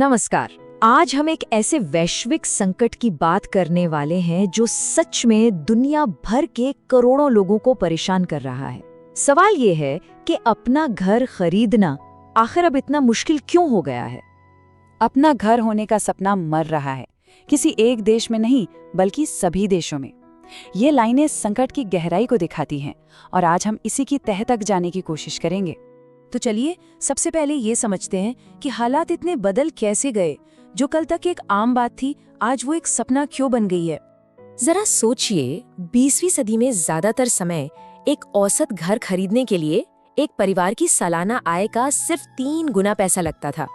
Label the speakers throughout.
Speaker 1: नमस्कार। आज हम एक ऐसे वैश्विक संकट की बात करने वाले हैं जो सच में दुनिया भर के करोड़ों लोगों को परेशान कर रहा है। सवाल ये है कि अपना घर खरीदना आखिर अब इतना मुश्किल क्यों हो गया है?
Speaker 2: अपना घर होने का सपना मर रहा है, किसी एक देश में नहीं बल्कि सभी देशों में। ये लाइनें संकट की गहराई को दिखाती हैं और आज हम इसी की तह तक जाने की कोशिश करेंगे।
Speaker 1: तो चलिए सबसे पहले ये समझते हैं कि हालात इतने बदल कैसे गए। जो कल तक एक आम बात थी, आज वो एक सपना क्यों बन गई है।
Speaker 3: जरा सोचिए, 20वीं सदी में ज्यादातर समय एक औसत घर खरीदने के लिए एक परिवार की सालाना आय का सिर्फ 3 गुना पैसा लगता था।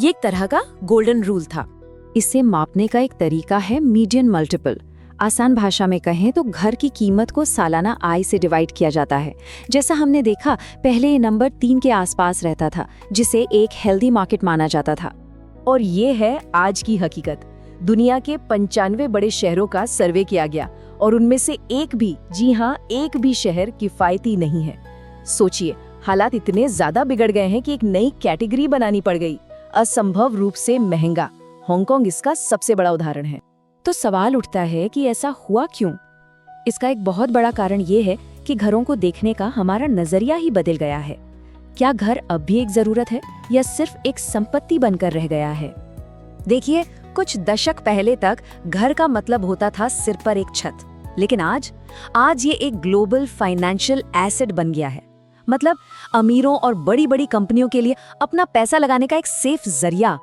Speaker 3: ये एक तरह का गोल्डन रूल था।
Speaker 1: इसे मापने का एक तरीका है मीडियन मल्टीपल। आसान भाषा में कहें तो घर की कीमत को सालाना आय से डिवाइड किया जाता है। जैसा हमने देखा, पहले ये नंबर 3 के आसपास रहता था, जिसे एक हेल्दी मार्केट माना जाता था।
Speaker 4: और ये है आज की हकीकत। दुनिया के 95 बड़े शहरों का सर्वे किया गया और उनमें से एक भी, जी हाँ, एक भी शहर किफायती नहीं है। सोचिए, हालात इतने ज्यादा बिगड़ गए हैं कि एक नई कैटेगरी बनानी पड़ गई, असंभव रूप से महंगा। हांगकांग इसका सबसे बड़ा उदाहरण है।
Speaker 3: तो सवाल उठता है कि ऐसा हुआ क्यों? इसका एक बहुत बड़ा कारण ये है कि घरों को देखने का हमारा नजरिया ही बदल गया है। क्या घर अब भी एक जरूरत है या सिर्फ एक संपत्ति बनकर रह गया है?
Speaker 1: देखिए, कुछ दशक पहले तक घर का मतलब होता था सिर पर एक छत, लेकिन आज ये एक ग्लोबल फाइनेंशियल एसेट बन गया है। मतलब अमीरों और बड़ी बड़ी कंपनियों के लिए अपना पैसा लगाने का एक सेफ जरिया।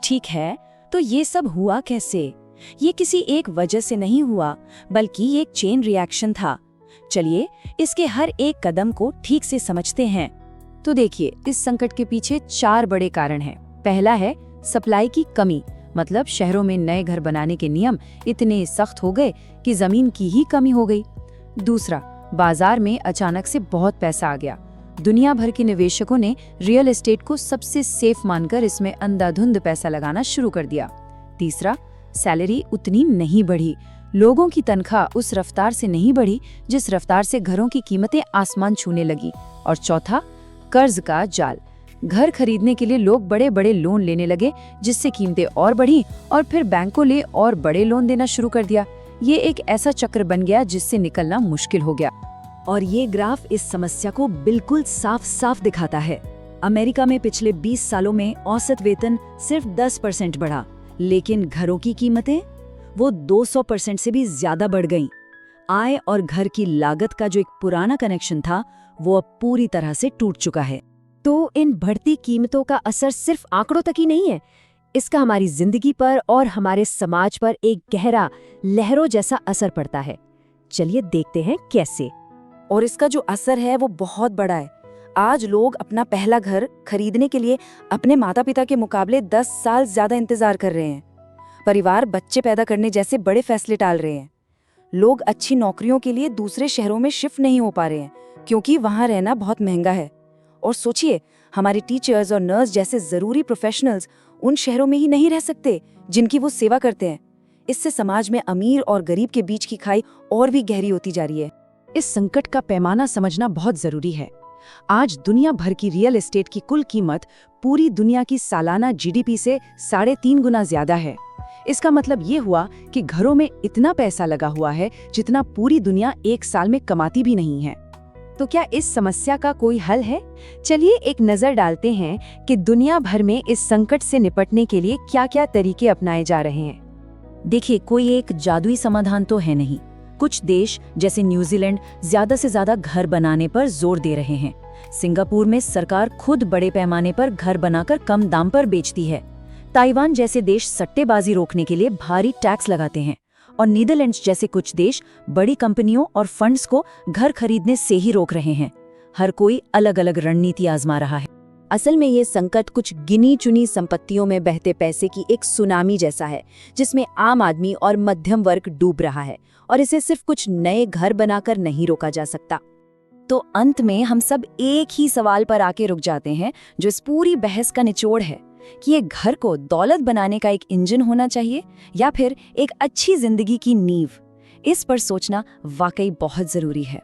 Speaker 3: ठीक है, तो ये सब हुआ कैसे? ये किसी एक वजह से नहीं हुआ, बल्कि ये एक चेन रिएक्शन था। चलिए इसके हर एक कदम को ठीक से समझते हैं।
Speaker 1: तो देखिए, इस संकट के पीछे 4 बड़े कारण हैं। पहला है सप्लाई की कमी, मतलब शहरों में नए घर बनाने के नियम इतने सख्त हो गए कि जमीन की ही कमी हो गई। दूसरा, बाजार में अचानक से बहुत पैसा आ गया। दुनिया भर के निवेशकों ने रियल एस्टेट को सबसे सेफ मानकर इसमें अंधाधुंध पैसा लगाना शुरू कर दिया। तीसरा, सैलरी उतनी नहीं बढ़ी, लोगों की तनख्वाह उस रफ्तार से नहीं बढ़ी जिस रफ्तार से घरों की कीमतें आसमान छूने लगी। और चौथा, कर्ज का जाल। घर खरीदने के लिए लोग बड़े बड़े लोन लेने लगे, जिससे कीमतें और बढ़ी और फिर बैंकों ने और बड़े लोन देना शुरू कर दिया। ये एक ऐसा चक्र बन गया जिससे निकलना मुश्किल हो गया। और ये ग्राफ इस समस्या को बिल्कुल साफ साफ दिखाता है। अमेरिका में पिछले 20 सालों में औसत वेतन सिर्फ 10% बढ़ा, लेकिन घरों की कीमतें वो 200% से भी ज्यादा बढ़ गईं। आय और घर की लागत का जो एक पुराना कनेक्शन था, वो अब पूरी तरह से टूट चुका है।
Speaker 3: तो इन बढ़ती कीमतों का असर सिर्फ आंकड़ों तक ही नहीं है, इसका हमारी जिंदगी पर और हमारे समाज पर एक गहरा, लहरों जैसा असर पड़ता है। चलिए देखते हैं कैसे।
Speaker 2: और इसका जो असर है वो बहुत बड़ा है। आज लोग अपना पहला घर खरीदने के लिए अपने माता पिता के मुकाबले 10 साल ज्यादा इंतजार कर रहे हैं। परिवार बच्चे पैदा करने जैसे बड़े फैसले टाल रहे हैं। लोग अच्छी नौकरियों के लिए दूसरे शहरों में शिफ्ट नहीं हो पा रहे हैं, क्योंकि वहां रहना बहुत महंगा है। और सोचिए, हमारे टीचर्स और नर्स जैसे जरूरी प्रोफेशनल्स उन शहरों में ही नहीं रह सकते जिनकी वो सेवा करते हैं। इससे समाज में अमीर और गरीब के बीच की खाई और भी गहरी होती जा रही है।
Speaker 1: इस संकट का पैमाना समझना बहुत जरूरी है। आज दुनिया भर की रियल एस्टेट की कुल कीमत पूरी दुनिया की सालाना जीडीपी से 3.5 गुना ज्यादा है। इसका मतलब ये हुआ कि घरों में इतना पैसा लगा हुआ है जितना पूरी दुनिया एक साल में कमाती भी नहीं है। तो क्या इस समस्या का कोई हल है? चलिए एक नजर डालते हैं कि दुनिया भर में इस संकट से निपटने के लिए क्या-क्या तरीके अपनाए जा रहे हैं। देखिए, कोई एक जादुई समाधान तो है नहीं। कुछ देश जैसे न्यूजीलैंड ज्यादा से ज्यादा घर बनाने पर जोर दे रहे हैं। सिंगापुर में सरकार खुद बड़े पैमाने पर घर बनाकर कम दाम पर बेचती है। ताइवान जैसे देश सट्टेबाजी रोकने के लिए भारी टैक्स लगाते हैं। और नीदरलैंड्स जैसे कुछ देश बड़ी कंपनियों और फंड्स को घर खरीदने से ही रोक रहे हैं। हर कोई अलग अलग रणनीति आजमा रहा है।
Speaker 3: असल में ये संकट कुछ गिनी चुनी संपत्तियों में बहते पैसे की एक सुनामी जैसा है, जिसमें आम आदमी और मध्यम वर्ग डूब रहा है, और इसे सिर्फ कुछ नए घर बनाकर नहीं रोका जा सकता। तो अंत में हम सब एक ही सवाल पर आके रुक जाते हैं, जो इस पूरी बहस का निचोड़ है कि ये घर को दौलत बनाने का एक इंजन होना चाहिए या फिर एक अच्छी जिंदगी की नींव। इस पर सोचना वाकई बहुत जरूरी है।